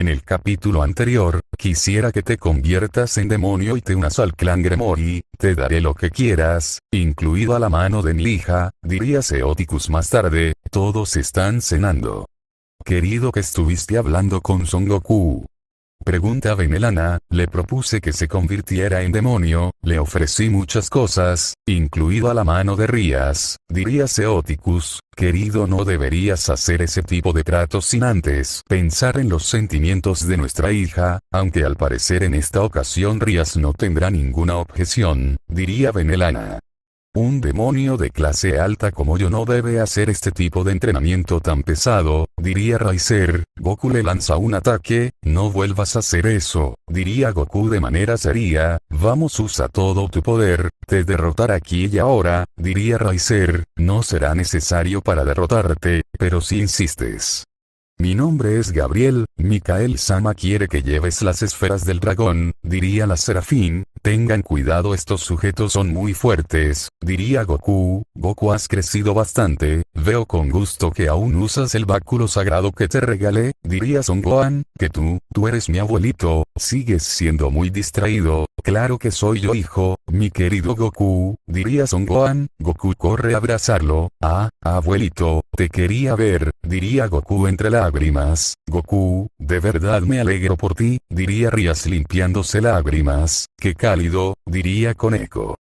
En el capítulo anterior, quisiera que te conviertas en demonio y te unas al clan Gremory, te daré lo que quieras, incluida la mano de mi hija, diría Seoticus más tarde, todos están cenando. Querido, que estuviste hablando con Son Goku. Pregunta Benelana, le propuse que se convirtiera en demonio, le ofrecí muchas cosas, incluida la mano de Rías, diría Seoticus, querido, no deberías hacer ese tipo de tratos sin antes pensar en los sentimientos de nuestra hija, aunque al parecer en esta ocasión Rías no tendrá ninguna objeción, diría Benelana. Un demonio de clase alta como yo no debe hacer este tipo de entrenamiento tan pesado, diría Riser. Goku le lanza un ataque, no vuelvas a hacer eso, diría Goku de manera seria, vamos, usa todo tu poder, te derrotaré aquí y ahora, diría Riser, no será necesario para derrotarte, pero si insistes. Mi nombre es Gabriel, Mikael-sama quiere que lleves las esferas del dragón, diría la Serafín, tengan cuidado, estos sujetos son muy fuertes, diría Goku, Goku, has crecido bastante, veo con gusto que aún usas el báculo sagrado que te regalé, diría Son Gohan, que tú eres mi abuelito, sigues siendo muy distraído, claro que soy yo, hijo, mi querido Goku, diría Son Gohan. Goku corre a abrazarlo, abuelito, te quería ver, diría Goku entre lágrimas. Goku, de verdad me alegro por ti, diría Rías limpiándose lágrimas, qué cálido, diría Koneko.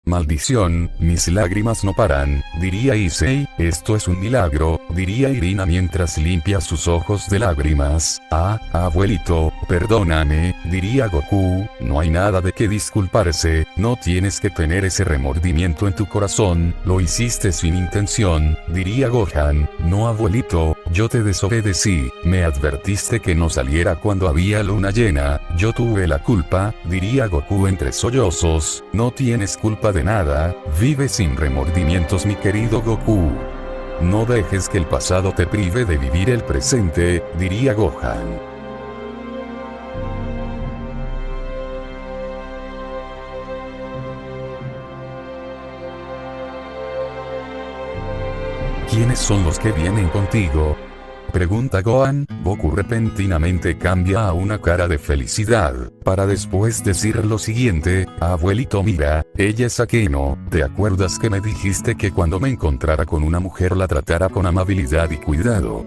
Maldición, mis lágrimas no paran, diría Issei, esto es un milagro, diría Irina mientras limpia sus ojos de lágrimas. Abuelito, perdóname, diría Goku, no hay nada de qué disculparse, no tienes que tener ese remordimiento en tu corazón, lo hiciste sin intención, diría Gohan. No, abuelito, yo te desobedecí, me advertiste que no saliera cuando había luna llena, yo tuve la culpa, diría Goku entre sollozos, no tienes culpa de nada, vive sin remordimientos, mi querido Goku. No dejes que el pasado te prive de vivir el presente, diría Gohan. ¿Quiénes son los que vienen contigo?, pregunta Gohan. Goku repentinamente cambia a una cara de felicidad, para después decir lo siguiente: abuelito, mira, ella es Akeno, ¿te acuerdas que me dijiste que cuando me encontrara con una mujer la tratara con amabilidad y cuidado?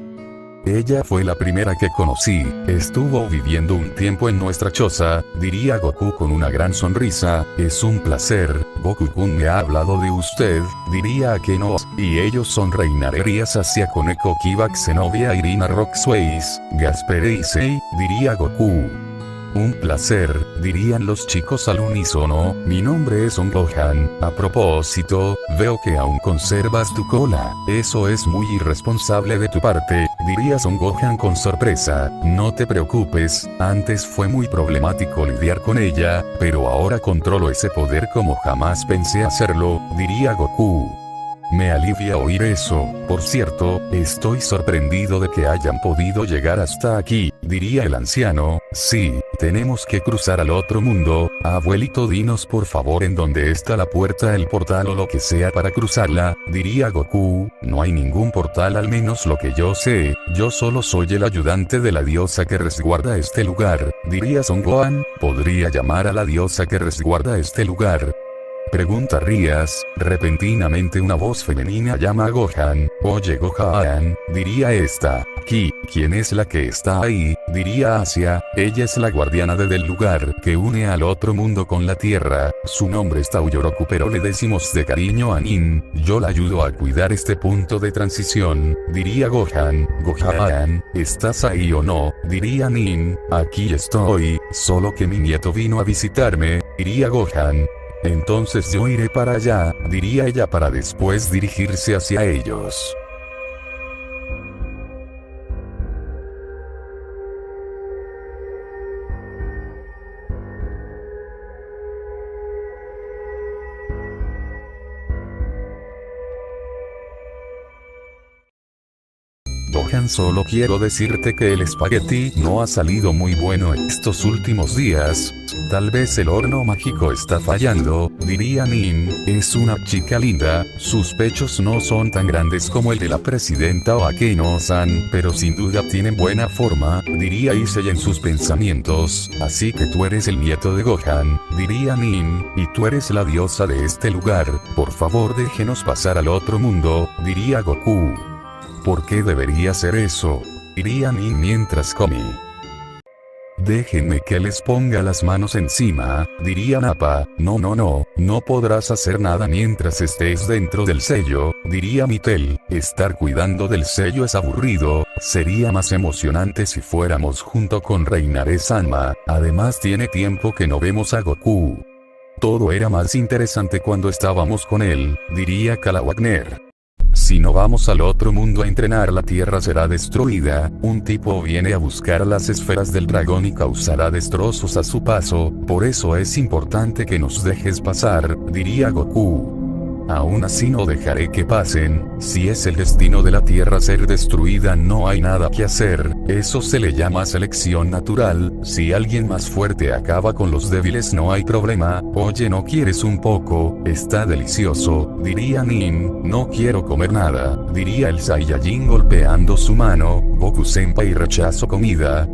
Ella fue la primera que conocí, estuvo viviendo un tiempo en nuestra choza, diría Goku con una gran sonrisa, es un placer, Goku-kun me ha hablado de usted, diría Akeno, y ellos sonreinarías hacia Koneko, Kiba, Xenovia, Irina, Rockways, Gaspare y Sei, diría Goku. Un placer, dirían los chicos al unísono. Mi nombre es Son Gohan. A propósito, veo que aún conservas tu cola. Eso es muy irresponsable de tu parte, diría Son Gohan con sorpresa. No te preocupes, antes fue muy problemático lidiar con ella, pero ahora controlo ese poder como jamás pensé hacerlo, diría Goku. Me alivia oír eso. Por cierto, estoy sorprendido de que hayan podido llegar hasta aquí, diría el anciano. Sí, tenemos que cruzar al otro mundo. Abuelito, dinos por favor en dónde está la puerta, el portal o lo que sea para cruzarla, diría Goku. No hay ningún portal, al menos lo que yo sé. Yo solo soy el ayudante de la diosa que resguarda este lugar, diría Son Gohan. ¿Podría llamar a la diosa que resguarda este lugar? Pregunta Rías. Repentinamente una voz femenina llama a Gohan. Oye Gohan, diría esta. ¿Quién es la que está ahí? Diría Asia. Ella es la guardiana del lugar que une al otro mundo con la tierra. Su nombre es Tauyoroku, pero le decimos de cariño a Nin. Yo la ayudo a cuidar este punto de transición, diría Gohan. Gohan, ¿estás ahí o no? Diría Nin. Aquí estoy, solo que mi nieto vino a visitarme, diría Gohan. Entonces yo iré para allá, diría ella para después dirigirse hacia ellos. Gohan, solo quiero decirte que el espagueti no ha salido muy bueno estos últimos días. Tal vez el horno mágico está fallando, diría Nin. Es una chica linda, sus pechos no son tan grandes como el de la presidenta Oakeno-san, pero sin duda tienen buena forma, diría Issei en sus pensamientos. Así que tú eres el nieto de Gohan, diría Nin, y tú eres la diosa de este lugar. Por favor déjenos pasar al otro mundo, diría Goku. ¿Por qué debería ser eso? Diría Nin mientras comí. Déjenme que les ponga las manos encima, diría Nappa. No podrás hacer nada mientras estés dentro del sello, diría Mitel. Estar cuidando del sello es aburrido, sería más emocionante si fuéramos junto con Reinare-sama. Además tiene tiempo que no vemos a Goku. Todo era más interesante cuando estábamos con él, diría Kala Wagner. Si no vamos al otro mundo a entrenar, la tierra será destruida. Un tipo viene a buscar las esferas del dragón y causará destrozos a su paso. Por eso es importante que nos dejes pasar, diría Goku. Aún así no dejaré que pasen. Si es el destino de la tierra ser destruida, no hay nada que hacer. Eso se le llama selección natural. Si alguien más fuerte acaba con los débiles, no hay problema. Oye, ¿no quieres un poco? Está delicioso, diría Nin. No quiero comer nada, diría el Saiyajin golpeando su mano. Goku senpai, rechazo comida,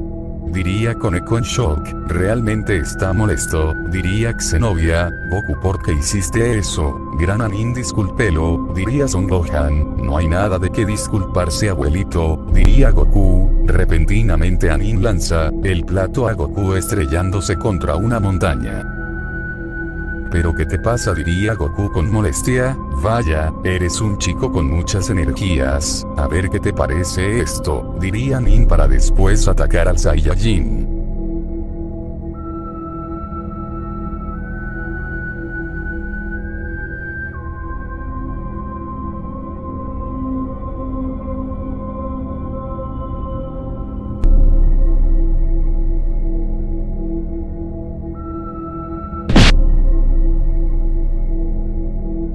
diría Koneko en shock. Realmente está molesto, diría Xenovia. Goku, ¿por qué hiciste eso? Gran Nin, discúlpelo, diría Son Gohan. No hay nada de qué disculparse, abuelito, diría Goku. Repentinamente Nin lanza el plato a Goku estrellándose contra una montaña. ¿Pero qué te pasa?, diría Goku con molestia. Vaya, eres un chico con muchas energías. A ver qué te parece esto, diría Nin para después atacar al Saiyajin.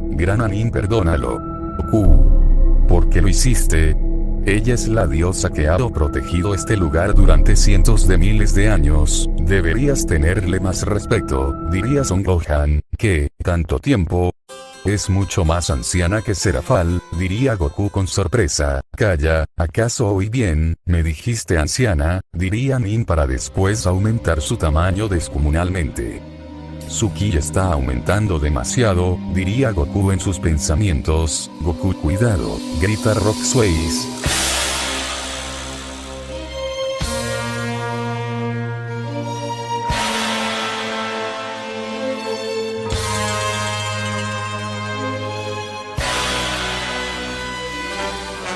Gran Nin, perdónalo. Goku. ¿Por qué lo hiciste? Ella es la diosa que ha protegido este lugar durante cientos de miles de años. Deberías tenerle más respeto, diría Son Gohan. ¿Qué? ¿Tanto tiempo? Es mucho más anciana que Serafal, diría Goku con sorpresa. Calla, ¿acaso oí bien? Me dijiste anciana, diría Nin para después aumentar su tamaño descomunalmente. Su ki está aumentando demasiado, diría Goku en sus pensamientos. Goku, cuidado, grita Rock Sways.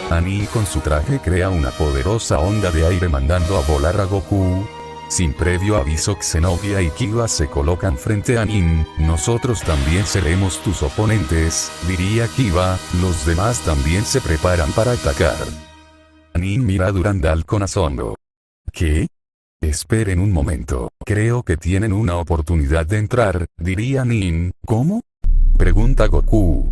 Ani con su traje crea una poderosa onda de aire mandando a volar a Goku. Sin previo aviso, Xenovia y Kiba se colocan frente a Nin. Nosotros también seremos tus oponentes, diría Kiba. Los demás también se preparan para atacar. Nin mira a Durandal con asombro. ¿Qué? Esperen un momento, creo que tienen una oportunidad de entrar, diría Nin. ¿Cómo?, pregunta Goku.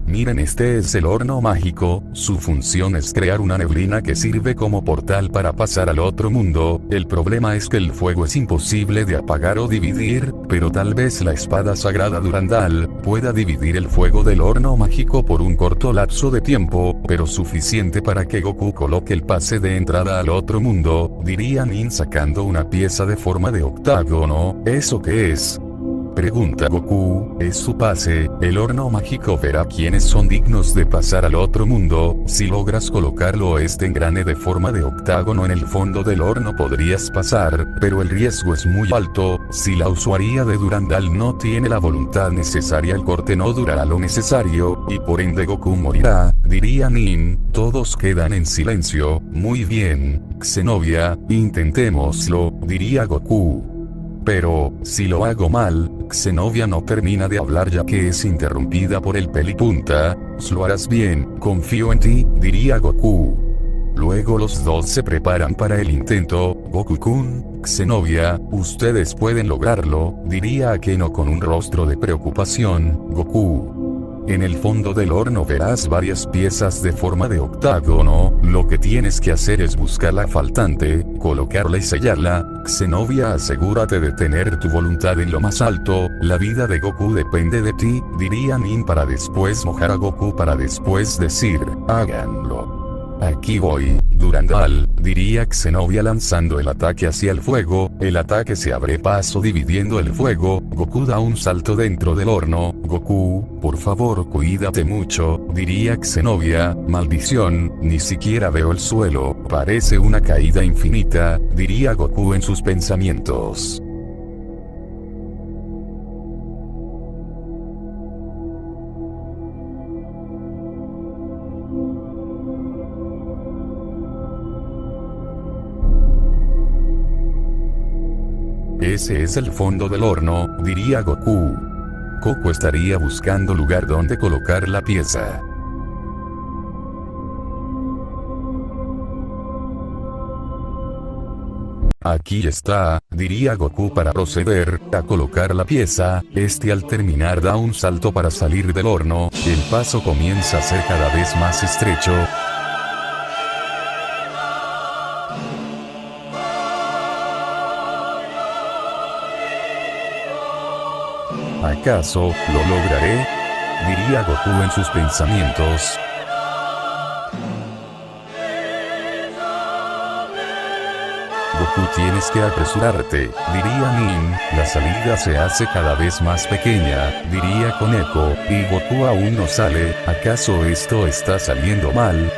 Miren, este es el horno mágico, su función es crear una neblina que sirve como portal para pasar al otro mundo. El problema es que el fuego es imposible de apagar o dividir, pero tal vez la espada sagrada Durandal pueda dividir el fuego del horno mágico por un corto lapso de tiempo, pero suficiente para que Goku coloque el pase de entrada al otro mundo, diría Nin sacando una pieza de forma de octágono. ¿Eso qué es?, pregunta Goku. Es su pase. El horno mágico verá quiénes son dignos de pasar al otro mundo. Si logras colocarlo este engrane de forma de octágono en el fondo del horno podrías pasar, pero el riesgo es muy alto. Si la usuaria de Durandal no tiene la voluntad necesaria, el corte no durará lo necesario, y por ende Goku morirá, diría Nin. Todos quedan en silencio. Muy bien, Xenovia, intentémoslo, diría Goku. Pero, si lo hago mal, Xenovia no termina de hablar ya que es interrumpida por el pelipunta. Lo harás bien, confío en ti, diría Goku. Luego los dos se preparan para el intento. Goku-kun, Xenovia, ustedes pueden lograrlo, diría Akeno con un rostro de preocupación. Goku. En el fondo del horno verás varias piezas de forma de octágono. Lo que tienes que hacer es buscar la faltante, colocarla y sellarla. Xenovia, asegúrate de tener tu voluntad en lo más alto. La vida de Goku depende de ti, diría Nin para después mojar a Goku para después decir, háganlo. Aquí voy, Durandal, diría Xenovia lanzando el ataque hacia el fuego. El ataque se abre paso dividiendo el fuego. Goku da un salto dentro del horno. Goku, por favor cuídate mucho, diría Xenovia. Maldición, ni siquiera veo el suelo, parece una caída infinita, diría Goku en sus pensamientos. Ese es el fondo del horno, diría Goku. Goku estaría buscando lugar donde colocar la pieza. Aquí está, diría Goku para proceder a colocar la pieza. Al terminar da un salto para salir del horno. El paso comienza a ser cada vez más estrecho. ¿Acaso lo lograré?, diría Goku en sus pensamientos. Goku, tienes que apresurarte, diría Nin. La salida se hace cada vez más pequeña, diría Koneko, y Goku aún no sale. ¿Acaso esto está saliendo mal?,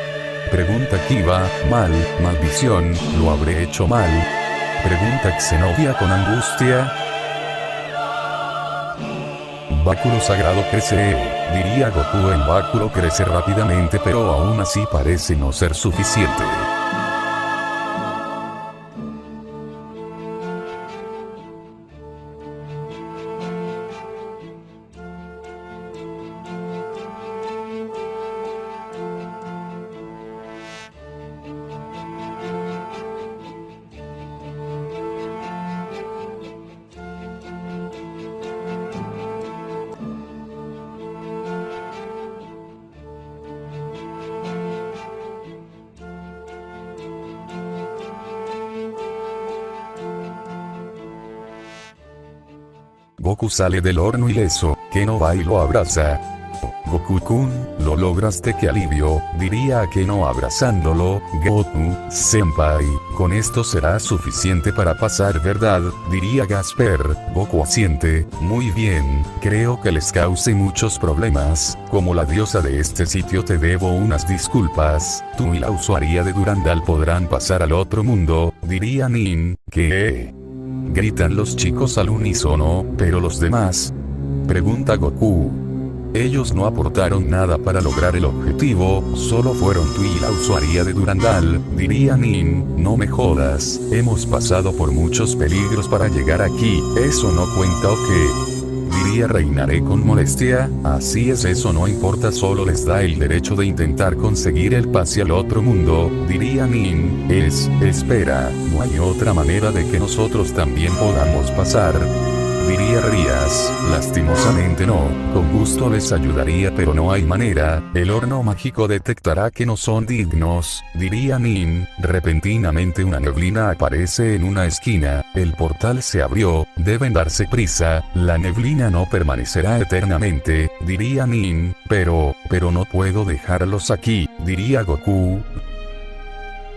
pregunta Kiba. Mal, maldición, lo habré hecho mal, pregunta Xenovia con angustia. Báculo sagrado crece, diría Goku. El báculo crece rápidamente pero aún así parece no ser suficiente. Goku sale del horno ileso. Keno va y lo abraza. Goku-kun, lo lograste, qué alivio, diría Keno abrazándolo. Goku, senpai, con esto será suficiente para pasar, ¿verdad?, diría Gasper. Goku asiente. Muy bien, creo que les cause muchos problemas. Como la diosa de este sitio te debo unas disculpas. Tú y la usuaria de Durandal podrán pasar al otro mundo, diría Nin. ¿Qué?, gritan los chicos al unísono. ¿Pero los demás?, pregunta Goku. Ellos no aportaron nada para lograr el objetivo, solo fueron tú y la usuaria de Durandal, diría Nin. No me jodas, hemos pasado por muchos peligros para llegar aquí. ¿Eso no cuenta o qué?, diría Reinaré con molestia. Así es, eso no importa, solo les da el derecho de intentar conseguir el pase al otro mundo, diría Nin. Espera, ¿no hay otra manera de que nosotros también podamos pasar?, diría Rías. Lastimosamente no, con gusto les ayudaría pero no hay manera, el horno mágico detectará que no son dignos, diría Nin. Repentinamente una neblina aparece en una esquina, el portal se abrió, deben darse prisa, la neblina no permanecerá eternamente, diría Nin, pero no puedo dejarlos aquí, diría Goku.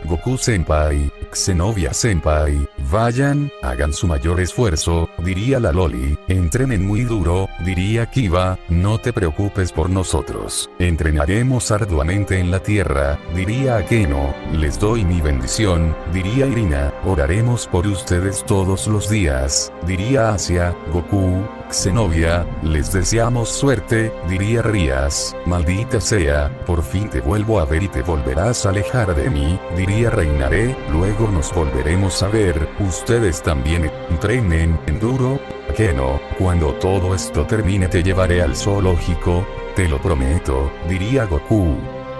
Goku-senpai, Xenovia-senpai, vayan, hagan su mayor esfuerzo, diría la Loli, entrenen muy duro, diría Kiba, no te preocupes por nosotros, entrenaremos arduamente en la tierra, diría Akeno, les doy mi bendición, diría Irina, oraremos por ustedes todos los días, diría Asia, Goku, Xenovia, les deseamos suerte, diría Rías, maldita sea, por fin te vuelvo a ver y te volverás a alejar de mí, diría Reinaré, luego nos volveremos a ver, ustedes también entrenen en duro, Akeno, cuando todo esto termine te llevaré al zoológico, te lo prometo, diría Goku.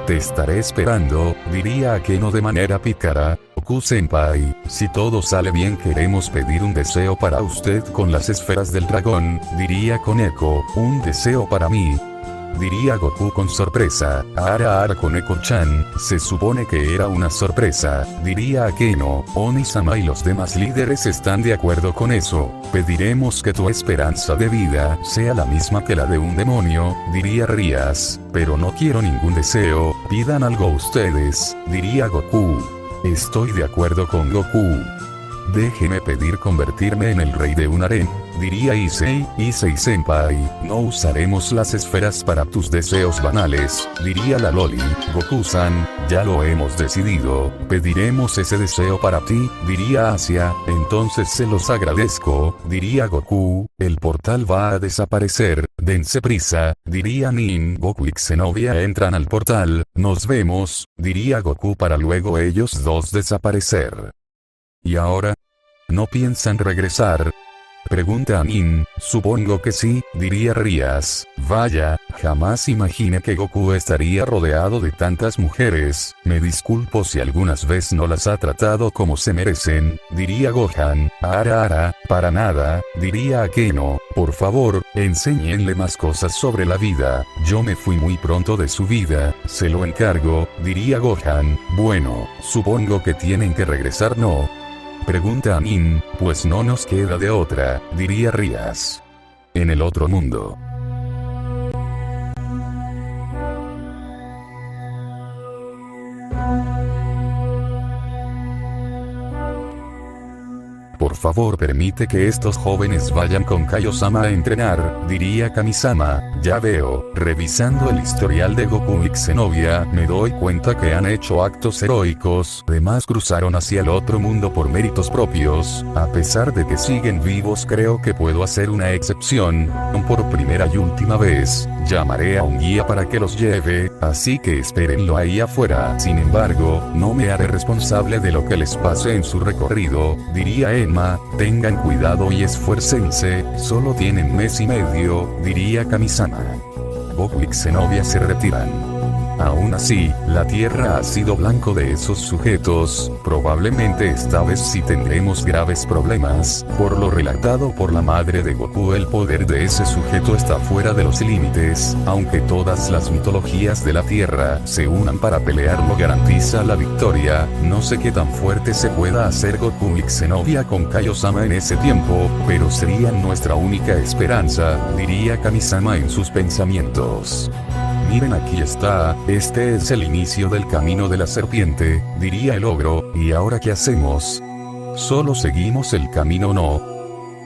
Te estaré esperando, diría Akeno de manera pícara. Goku-senpai, si todo sale bien queremos pedir un deseo para usted con las esferas del dragón, diría Koneko, un deseo para mí. Diría Goku con sorpresa, ara Koneko-chan, se supone que era una sorpresa, diría Akeno, Oni-sama y los demás líderes están de acuerdo con eso, pediremos que tu esperanza de vida sea la misma que la de un demonio, diría Rías, pero no quiero ningún deseo, pidan algo ustedes, diría Goku. Estoy de acuerdo con Goku. Déjeme pedir convertirme en el rey de un harén, diría Issei-senpai, no usaremos las esferas para tus deseos banales, diría la Loli, Goku-san, ya lo hemos decidido, pediremos ese deseo para ti, diría Asia, entonces se los agradezco, diría Goku, el portal va a desaparecer, dense prisa, diría Nin. Goku y Xenovia entran al portal, nos vemos, diría Goku para luego ellos dos desaparecer. ¿Y ahora? ¿No piensan regresar? Pregunta a Nin, supongo que sí, diría Rías, vaya, jamás imaginé que Goku estaría rodeado de tantas mujeres, me disculpo si algunas veces no las ha tratado como se merecen, diría Gohan, para nada, diría Akeno, por favor, enséñenle más cosas sobre la vida, yo me fui muy pronto de su vida, se lo encargo, diría Gohan, bueno, supongo que tienen que regresar ¿no? Pregunta a Nin, pues no nos queda de otra, diría Rías. En el otro mundo. Por favor permite que estos jóvenes vayan con Kaio-sama a entrenar, diría Kami-sama, ya veo, revisando el historial de Goku y Xenovia, me doy cuenta que han hecho actos heroicos, además cruzaron hacia el otro mundo por méritos propios, a pesar de que siguen vivos creo que puedo hacer una excepción, por primera y última vez, llamaré a un guía para que los lleve, así que espérenlo ahí afuera, sin embargo, no me haré responsable de lo que les pase en su recorrido, diría Emma, tengan cuidado y esfuércense, solo tienen mes y medio, diría Kami-sama. Goku y Xenovia se retiran. Aún así, la Tierra ha sido blanco de esos sujetos, probablemente esta vez sí tendremos graves problemas, por lo relatado por la madre de Goku el poder de ese sujeto está fuera de los límites, aunque todas las mitologías de la Tierra se unan para pelearlo garantiza la victoria, no sé qué tan fuerte se pueda hacer Goku y Xenovia con Kaio-sama en ese tiempo, pero serían nuestra única esperanza, diría Kami-sama en sus pensamientos. Miren aquí está, este es el inicio del camino de la serpiente, diría el ogro, ¿y ahora qué hacemos? ¿Solo seguimos el camino no?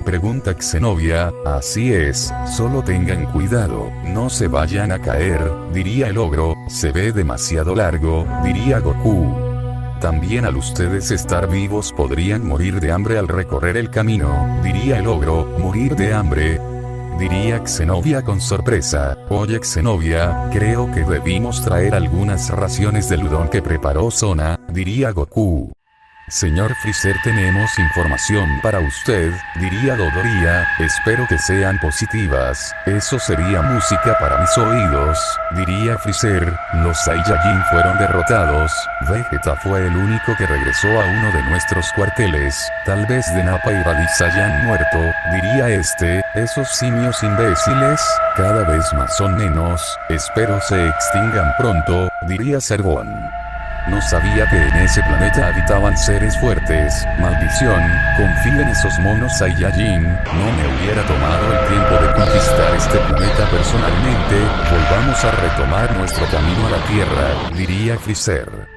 Pregunta Xenovia, así es, solo tengan cuidado, no se vayan a caer, diría el ogro, se ve demasiado largo, diría Goku. También al ustedes estar vivos podrían morir de hambre al recorrer el camino, diría el ogro, morir de hambre. Diría Xenovia con sorpresa, oye Xenovia, creo que debimos traer algunas raciones del udon que preparó Sona, diría Goku. Señor Freezer, tenemos información para usted, diría Dodoria, espero que sean positivas, eso sería música para mis oídos, diría Freezer, los Saiyajin fueron derrotados, Vegeta fue el único que regresó a uno de nuestros cuarteles, tal vez de Nappa y Raditz hayan muerto, diría este, esos simios imbéciles, cada vez más son menos, espero se extingan pronto, diría Servón. No sabía que en ese planeta habitaban seres fuertes, maldición, confía en esos monos Saiyajin, no me hubiera tomado el tiempo de conquistar este planeta personalmente, volvamos a retomar nuestro camino a la Tierra, diría Freezer.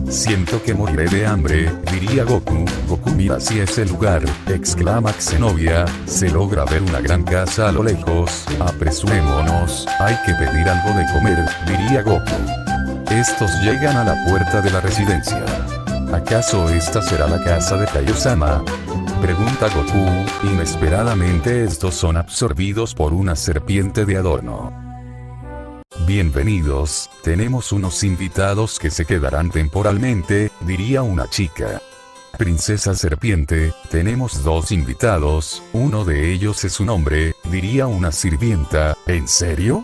Siento que moriré de hambre, diría Goku. Goku mira hacia ese lugar, exclama Xenovia, se logra ver una gran casa a lo lejos, apresurémonos, hay que pedir algo de comer, diría Goku. Estos llegan a la puerta de la residencia. ¿Acaso esta será la casa de Kaiosama? Pregunta Goku, inesperadamente estos son absorbidos por una serpiente de adorno. Bienvenidos, tenemos unos invitados que se quedarán temporalmente, diría una chica. Princesa Serpiente, tenemos dos invitados, uno de ellos es un hombre, diría una sirvienta, ¿en serio?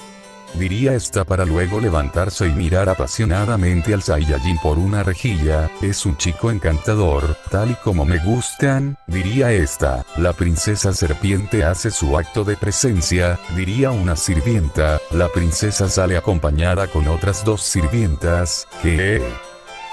Diría esta para luego levantarse y mirar apasionadamente al Saiyajin por una rejilla, es un chico encantador, tal y como me gustan, diría esta, la princesa serpiente hace su acto de presencia, diría una sirvienta, la princesa sale acompañada con otras dos sirvientas, ¿qué?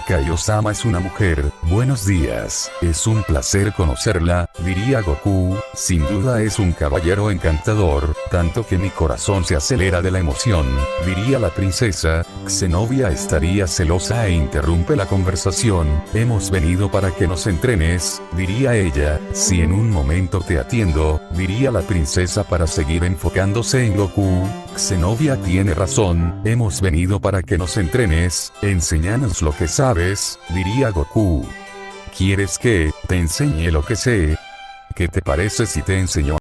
Kaiosama es una mujer, buenos días, es un placer conocerla, diría Goku, sin duda es un caballero encantador, tanto que mi corazón se acelera de la emoción, diría la princesa, Xenovia estaría celosa e interrumpe la conversación, hemos venido para que nos entrenes, diría ella, si en un momento te atiendo, diría la princesa para seguir enfocándose en Goku, Xenovia tiene razón, hemos venido para que nos entrenes, enséñanos lo que sabes, diría Goku. ¿Quieres que te enseñe lo que sé? ¿Qué te parece si te enseño?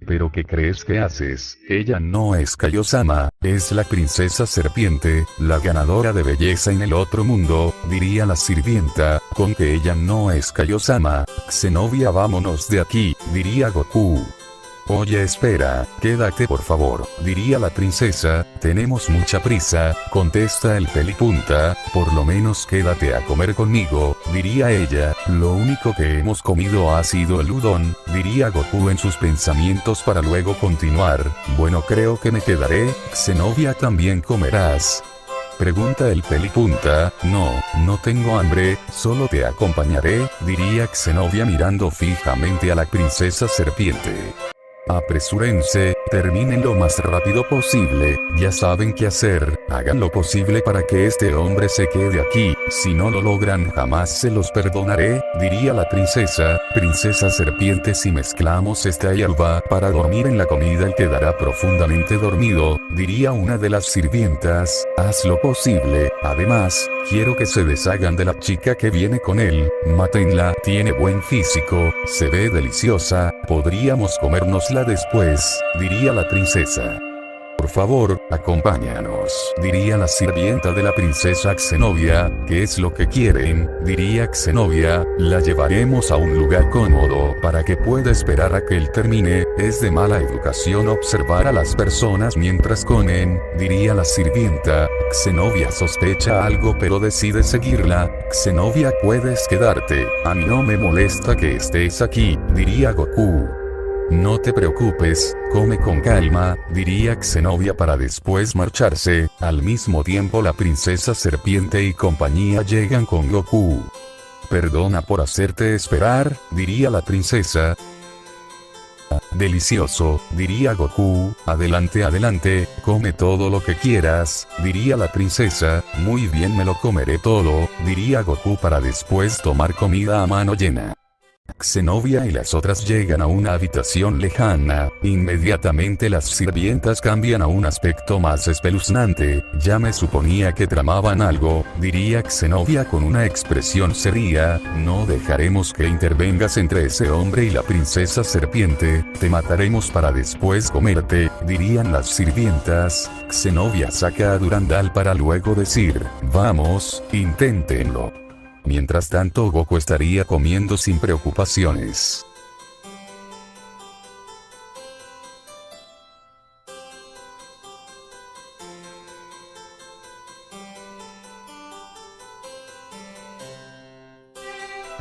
¿Pero qué crees que haces? Ella no es Kaiosama, es la princesa serpiente, la ganadora de belleza en el otro mundo, diría la sirvienta, con que ella no es Kaiosama, Xenovia vámonos de aquí, diría Goku. Oye espera, quédate por favor, diría la princesa, tenemos mucha prisa, contesta el pelipunta, por lo menos quédate a comer conmigo, diría ella, lo único que hemos comido ha sido el udon, diría Goku en sus pensamientos para luego continuar, bueno creo que me quedaré, Xenovia también comerás. Pregunta el pelipunta, no tengo hambre, solo te acompañaré, diría Xenovia mirando fijamente a la princesa serpiente. Apresúrense, terminen lo más rápido posible, ya saben qué hacer, hagan lo posible para que este hombre se quede aquí, si no lo logran jamás se los perdonaré, diría la princesa serpiente si mezclamos esta hierba para dormir en la comida él quedará profundamente dormido, diría una de las sirvientas, haz lo posible, además, quiero que se deshagan de la chica que viene con él, mátenla, tiene buen físico, se ve deliciosa, podríamos comérnosla después, diría la princesa. Por favor, acompáñanos, diría la sirvienta de la princesa Xenovia, ¿qué es lo que quieren? Diría Xenovia, la llevaremos a un lugar cómodo para que pueda esperar a que él termine, es de mala educación observar a las personas mientras comen, diría la sirvienta, Xenovia sospecha algo pero decide seguirla, Xenovia puedes quedarte, a mí no me molesta que estés aquí, diría Goku. No te preocupes, come con calma, diría Xenovia para después marcharse, al mismo tiempo la princesa serpiente y compañía llegan con Goku. Perdona por hacerte esperar, diría la princesa. Delicioso, diría Goku. Adelante, adelante, come todo lo que quieras, diría la princesa. Muy bien, me lo comeré todo, diría Goku para después tomar comida a mano llena. Zenobia y las otras llegan a una habitación lejana. Inmediatamente las sirvientas cambian a un aspecto más espeluznante. Ya me suponía que tramaban algo, diría Zenobia con una expresión seria. No dejaremos que intervengas entre ese hombre y la princesa serpiente. Te mataremos para después comerte, dirían las sirvientas. Zenobia saca a Durandal para luego decir, vamos, inténtenlo. Mientras tanto Goku estaría comiendo sin preocupaciones.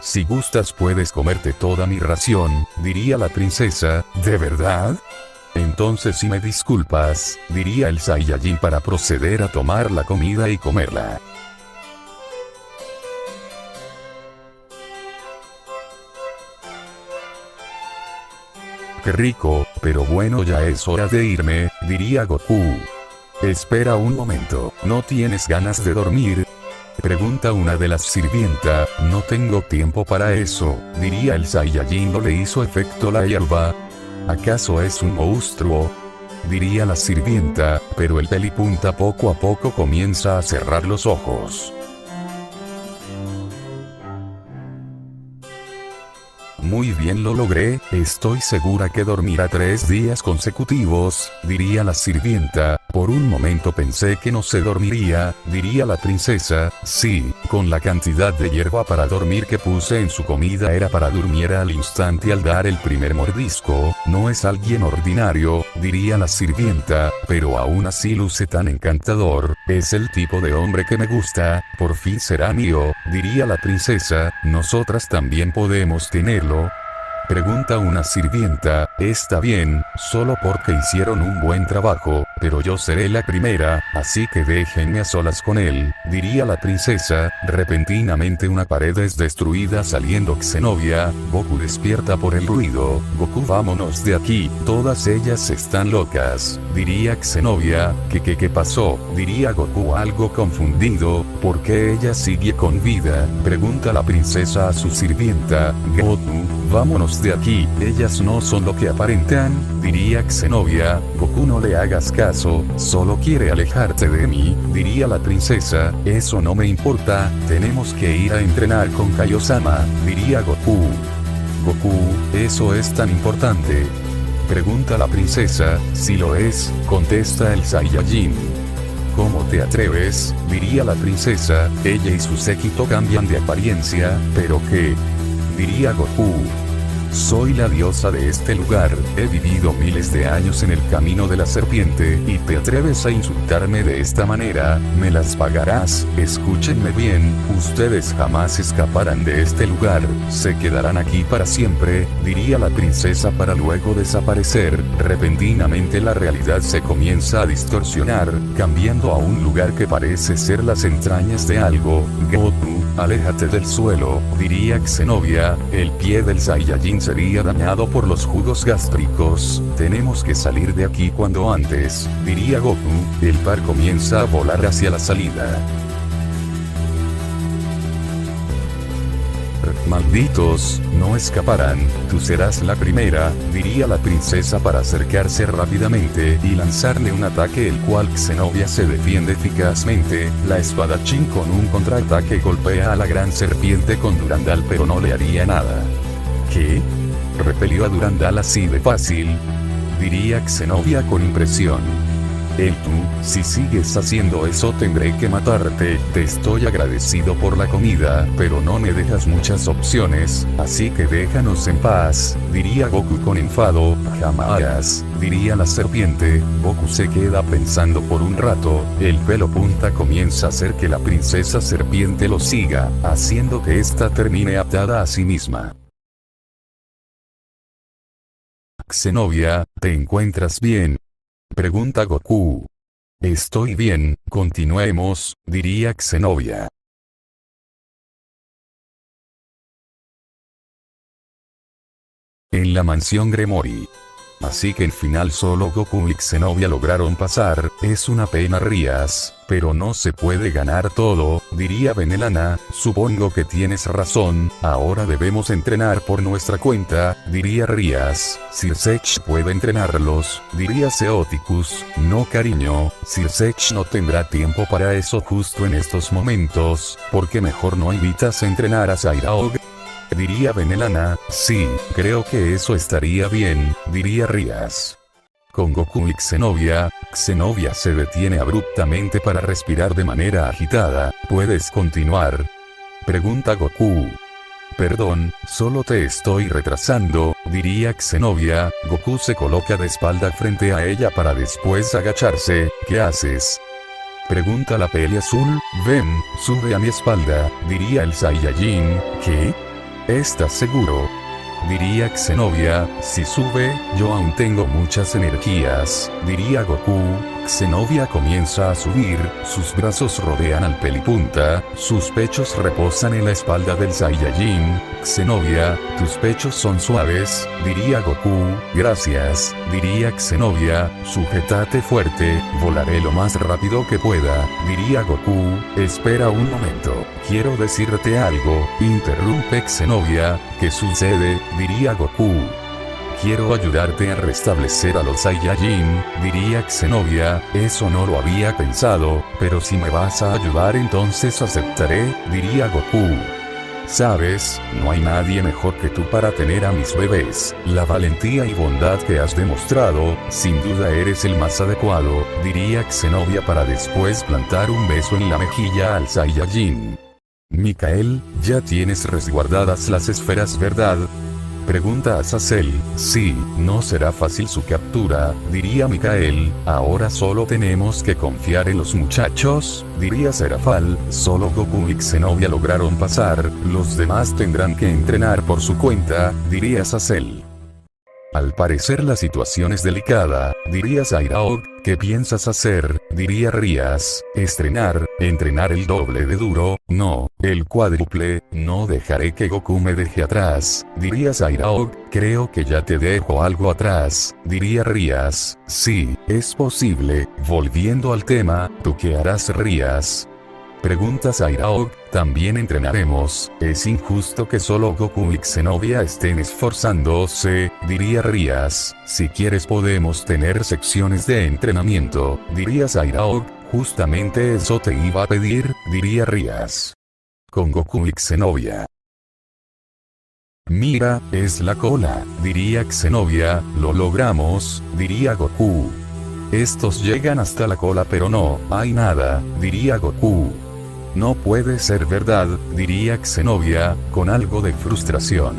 Si gustas puedes comerte toda mi ración, diría la princesa. ¿De verdad? Entonces si me disculpas, diría el Saiyajin para proceder a tomar la comida y comerla. Qué rico, pero bueno, ya es hora de irme, diría Goku. Espera un momento, ¿no tienes ganas de dormir? Pregunta una de las sirvientas. No tengo tiempo para eso, diría el Saiyajin. ¿No le hizo efecto la hierba? ¿Acaso es un monstruo? Diría la sirvienta, pero el pelipunta poco a poco comienza a cerrar los ojos. Muy bien, lo logré, estoy segura que dormirá 3 días consecutivos, diría la sirvienta. Por un momento pensé que no se dormiría, diría la princesa. Sí, con la cantidad de hierba para dormir que puse en su comida era para durmiera al instante al dar el primer mordisco. No es alguien ordinario, diría la sirvienta, pero aún así luce tan encantador. Es el tipo de hombre que me gusta, por fin será mío, diría la princesa. Nosotras también podemos tenerlo. Pregunta una sirvienta. Está bien, solo porque hicieron un buen trabajo, pero yo seré la primera, así que déjenme a solas con él, diría la princesa. Repentinamente una pared es destruida saliendo Zenobia. Goku despierta por el ruido. Goku, vámonos de aquí, todas ellas están locas, diría Zenobia. ¿Qué pasó? Diría Goku algo confundido. ¿Por qué ella sigue con vida? Pregunta la princesa a su sirvienta. Goku, vámonos de aquí, ellas no son lo que aparentan, diría Zenobia. Goku, no le hagas caso, solo quiere alejarte de mí, diría la princesa. Eso no me importa, tenemos que ir a entrenar con Kaiosama, diría Goku. Goku, ¿eso es tan importante? Pregunta la princesa. Si lo es, contesta el Saiyajin. ¿Cómo te atreves? Diría la princesa. Ella y su séquito cambian de apariencia, ¿pero qué? Diría Goku. Soy la diosa de este lugar, he vivido miles de años en el camino de la serpiente, y te atreves a insultarme de esta manera, me las pagarás. Escúchenme bien, ustedes jamás escaparán de este lugar, se quedarán aquí para siempre, diría la princesa para luego desaparecer. Repentinamente la realidad se comienza a distorsionar, cambiando a un lugar que parece ser las entrañas de algo. Goku, aléjate del suelo, diría Zenobia. El pie del Saiyajin sería dañado por los jugos gástricos. Tenemos que salir de aquí cuando antes, diría Goku. El par comienza a volar hacia la salida. Malditos, no escaparán, tú serás la primera, diría la princesa para acercarse rápidamente y lanzarle un ataque, el cual Zenobia se defiende eficazmente. La espadachín con un contraataque golpea a la gran serpiente con Durandal, pero no le haría nada. ¿Qué? ¿Repelió a Durandal así de fácil? Diría Zenobia con impresión. Tú, si sigues haciendo eso tendré que matarte. Te estoy agradecido por la comida, pero no me dejas muchas opciones, así que déjanos en paz, diría Goku con enfado. Jamás, diría la serpiente. Goku se queda pensando por un rato. El pelo punta comienza a hacer que la princesa serpiente lo siga, haciendo que ésta termine atada a sí misma. Zenobia, ¿te encuentras bien? Pregunta Goku. Estoy bien, continuemos, diría Zenobia. en la mansión Gremory. Así que al final solo Goku y Xenovia lograron pasar, es una pena Rías, pero no se puede ganar todo, diría Benelana, supongo que tienes razón, ahora debemos entrenar por nuestra cuenta, diría Rías, Sir puede entrenarlos, diría Seoticus, no cariño, Sir no tendrá tiempo para eso justo en estos momentos, porque mejor no invitas a entrenar a Sairaog. Diría Benelana, sí, creo que eso estaría bien, diría Rías. Con Goku y Xenovia se detiene abruptamente para respirar de manera agitada, ¿puedes continuar? Pregunta Goku. Perdón, solo te estoy retrasando, diría Xenovia. Goku se coloca de espalda frente a ella para después agacharse, ¿qué haces? Pregunta la peli azul, ven, sube a mi espalda, diría el Saiyajin, ¿qué? ¿Estás seguro? Diría Xenovia, si sube, yo aún tengo muchas energías, diría Goku. Xenovia comienza a subir, sus brazos rodean al pelipunta, sus pechos reposan en la espalda del Saiyajin. Xenovia, tus pechos son suaves, diría Goku. Gracias, diría Xenovia, sujétate fuerte, volaré lo más rápido que pueda, diría Goku. Espera un momento, quiero decirte algo, interrumpe Xenovia, ¿qué sucede? Diría Goku. Quiero ayudarte a restablecer a los Saiyajin, diría Xenovia, eso no lo había pensado, pero si me vas a ayudar entonces aceptaré, diría Goku. Sabes, no hay nadie mejor que tú para tener a mis bebés, la valentía y bondad que has demostrado, sin duda eres el más adecuado, diría Xenovia para después plantar un beso en la mejilla al Saiyajin. Mikael, ¿ya tienes resguardadas las esferas, verdad? Pregunta a Sazel, sí, no será fácil su captura, diría Mikael, ahora solo tenemos que confiar en los muchachos, diría Serafal, solo Goku y Xenovia lograron pasar, los demás tendrán que entrenar por su cuenta, diría Sazel. Al parecer la situación es delicada, diría Sairaog, ¿qué piensas hacer? Diría Rías, entrenar el doble de duro, no, el cuádruple, no dejaré que Goku me deje atrás, diría Sairaog, creo que ya te dejo algo atrás, diría Rías, sí, es posible, volviendo al tema, ¿tú qué harás Rías? Pregunta Sairaog, también entrenaremos, es injusto que solo Goku y Xenovia estén esforzándose, diría Rías, si quieres podemos tener secciones de entrenamiento, diría Sairaog, justamente eso te iba a pedir, diría Rías. Con Goku y Xenovia. Mira, es la cola, diría Xenovia, lo logramos, diría Goku. Estos llegan hasta la cola pero no hay nada, diría Goku. No puede ser verdad, diría Xenovia, con algo de frustración.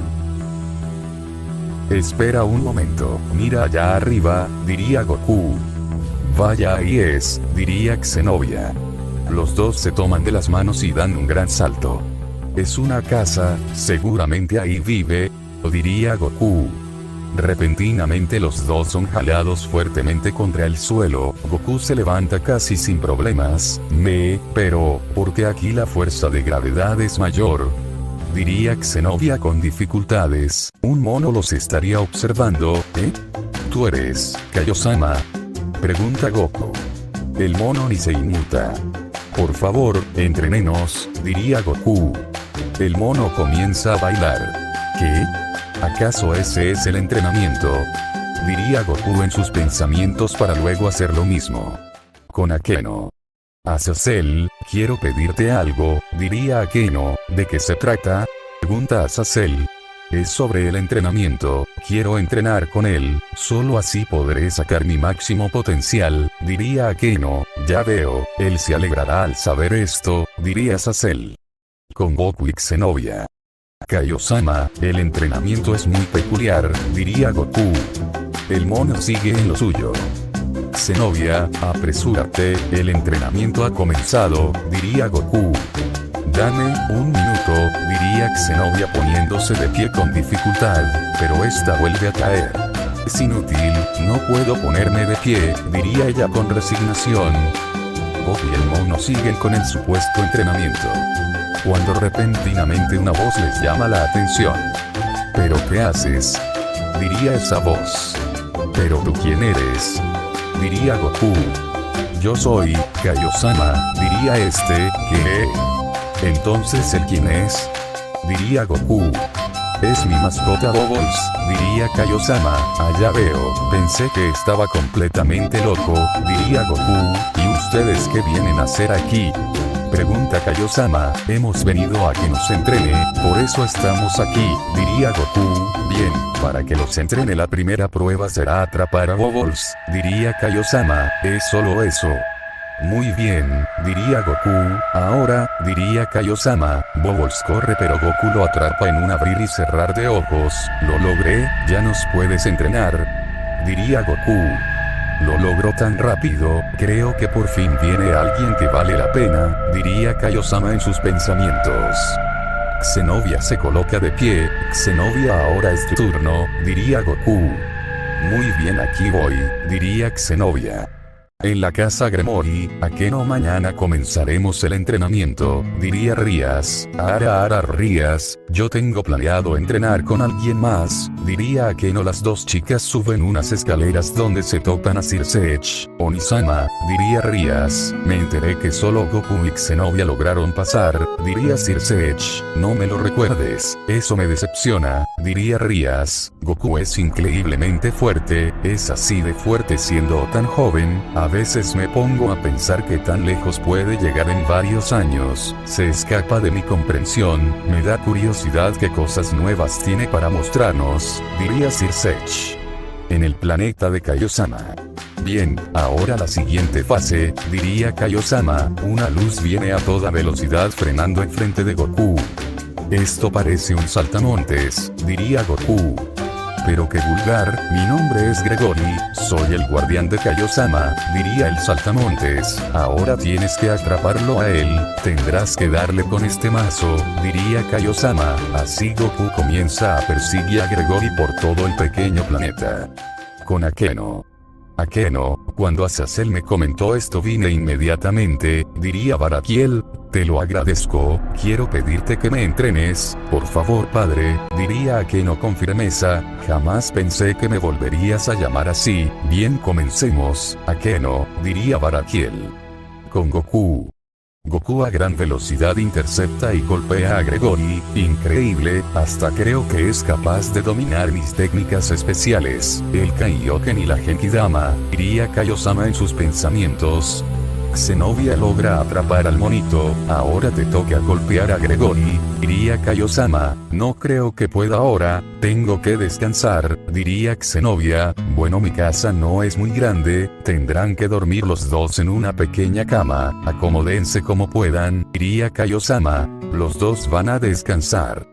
Espera un momento, mira allá arriba, diría Goku. Vaya ahí es, diría Xenovia. Los dos se toman de las manos y dan un gran salto. Es una casa, seguramente ahí vive, diría Goku. Repentinamente los dos son jalados fuertemente contra el suelo, Goku se levanta casi sin problemas, pero, porque aquí la fuerza de gravedad es mayor. Diría Xenovia con dificultades, un mono los estaría observando, ¿eh? ¿Tú eres Kaiosama? Pregunta Goku. El mono ni se inmuta. Por favor, entrenenos, diría Goku. El mono comienza a bailar. ¿Qué? ¿Acaso ese es el entrenamiento? Diría Goku en sus pensamientos para luego hacer lo mismo. Con Akeno. Azazel, quiero pedirte algo, diría Akeno, ¿de qué se trata? Pregunta Azazel. Es sobre el entrenamiento, quiero entrenar con él, solo así podré sacar mi máximo potencial, diría Akeno, ya veo, él se alegrará al saber esto, diría Azazel. Con Goku y Xenovia. Kaiosama, el entrenamiento es muy peculiar, diría Goku. El mono sigue en lo suyo. Xenovia, apresúrate, el entrenamiento ha comenzado, diría Goku. Dame un minuto, diría Xenovia poniéndose de pie con dificultad, pero esta vuelve a caer. Es inútil, no puedo ponerme de pie, diría ella con resignación. Goku y el mono siguen con el supuesto entrenamiento. Cuando repentinamente una voz les llama la atención. ¿Pero qué haces? diría esa voz. ¿Pero tú quién eres? Diría Goku. Yo soy Kaiosama, diría este, ¿qué? Entonces ¿el quién es? Diría Goku. Es mi mascota Bubbles, diría Kaiosama. Allá veo, pensé que estaba completamente loco, diría Goku. ¿Y ustedes qué vienen a hacer aquí? Pregunta Kaiosama. Hemos venido a que nos entrene, por eso estamos aquí, diría Goku. Bien, para que los entrene la primera prueba será atrapar a Bubbles, diría Kaiosama. Es solo eso. Muy bien, diría Goku. Ahora, diría Kaiosama, Bubbles corre pero Goku lo atrapa en un abrir y cerrar de ojos. Lo logré, ya nos puedes entrenar, diría Goku. Lo logró tan rápido, creo que por fin viene alguien que vale la pena, diría Kaiosama en sus pensamientos. Xenovia se coloca de pie. Xenovia, ahora es tu turno, diría Goku. Muy bien, aquí voy, diría Xenovia. En la casa Gremory, Akeno, mañana comenzaremos el entrenamiento, diría Rías. Ara Rías, yo tengo planeado entrenar con alguien más, diría Akeno. Las dos chicas suben unas escaleras donde se topan a Circe. Onisama, diría Rías. Me enteré que solo Goku y Xenovia lograron pasar, diría Circe. No me lo recuerdes, eso me decepciona, diría Rías. Goku es increíblemente fuerte, es así de fuerte siendo tan joven. A veces me pongo a pensar que tan lejos puede llegar en varios años. Se escapa de mi comprensión, me da curiosidad qué cosas nuevas tiene para mostrarnos, diría Circe. En el planeta de Kaiosama. Bien, ahora la siguiente fase, diría Kaiosama. Una luz viene a toda velocidad frenando enfrente de Goku. Esto parece un saltamontes, diría Goku. Pero qué vulgar, mi nombre es Gregory, soy el guardián de Kaiosama, diría el saltamontes. Ahora tienes que atraparlo a él, tendrás que darle con este mazo, diría Kaiosama. Así Goku comienza a perseguir a Gregory por todo el pequeño planeta. Con Akeno. Akeno, cuando Azazel me comentó esto vine inmediatamente, diría Barakiel. Te lo agradezco, quiero pedirte que me entrenes, por favor padre, diría Akeno con firmeza. Jamás pensé que me volverías a llamar así. Bien, comencemos, Akeno, diría Barakiel. Con Goku. Goku a gran velocidad intercepta y golpea a Gregory, increíble, hasta creo que es capaz de dominar mis técnicas especiales, el Kaioken y la Genkidama, diría Kaiosama en sus pensamientos. Xenovia logra atrapar al monito, ahora te toca golpear a Gregory, diría Kaiosama. No creo que pueda ahora, tengo que descansar, diría Xenovia. Bueno, mi casa no es muy grande, tendrán que dormir los dos en una pequeña cama, acomódense como puedan, diría Kaiosama. Los dos van a descansar.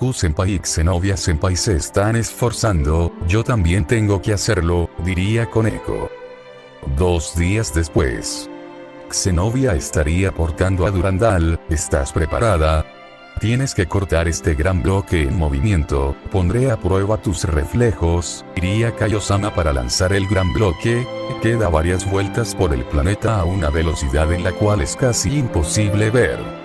Goku-senpai y Xenovia-senpai se están esforzando, yo también tengo que hacerlo, diría Koneko. 2 días después. Xenovia estaría portando a Durandal. ¿Estás preparada? Tienes que cortar este gran bloque en movimiento, pondré a prueba tus reflejos, diría Kaiosama para lanzar el gran bloque, que da varias vueltas por el planeta a una velocidad en la cual es casi imposible ver.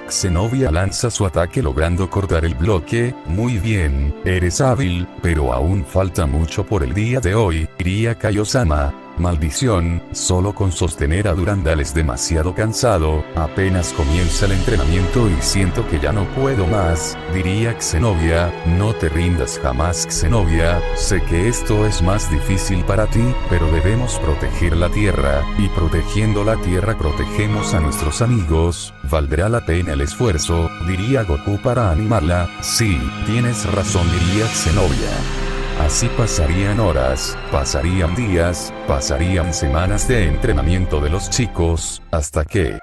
Xenovia lanza su ataque logrando cortar el bloque. Muy bien, eres hábil, pero aún falta mucho por el día de hoy, diría Kaiosama. Maldición, solo con sostener a Durandal es demasiado cansado, apenas comienza el entrenamiento y siento que ya no puedo más, diría Xenovia. No te rindas jamás, Xenovia, sé que esto es más difícil para ti, pero debemos proteger la Tierra, y protegiendo la Tierra protegemos a nuestros amigos, valdrá la pena el esfuerzo, diría Goku para animarla. Sí, tienes razón, diría Xenovia. Así pasarían horas, pasarían días, pasarían semanas de entrenamiento de los chicos, hasta que,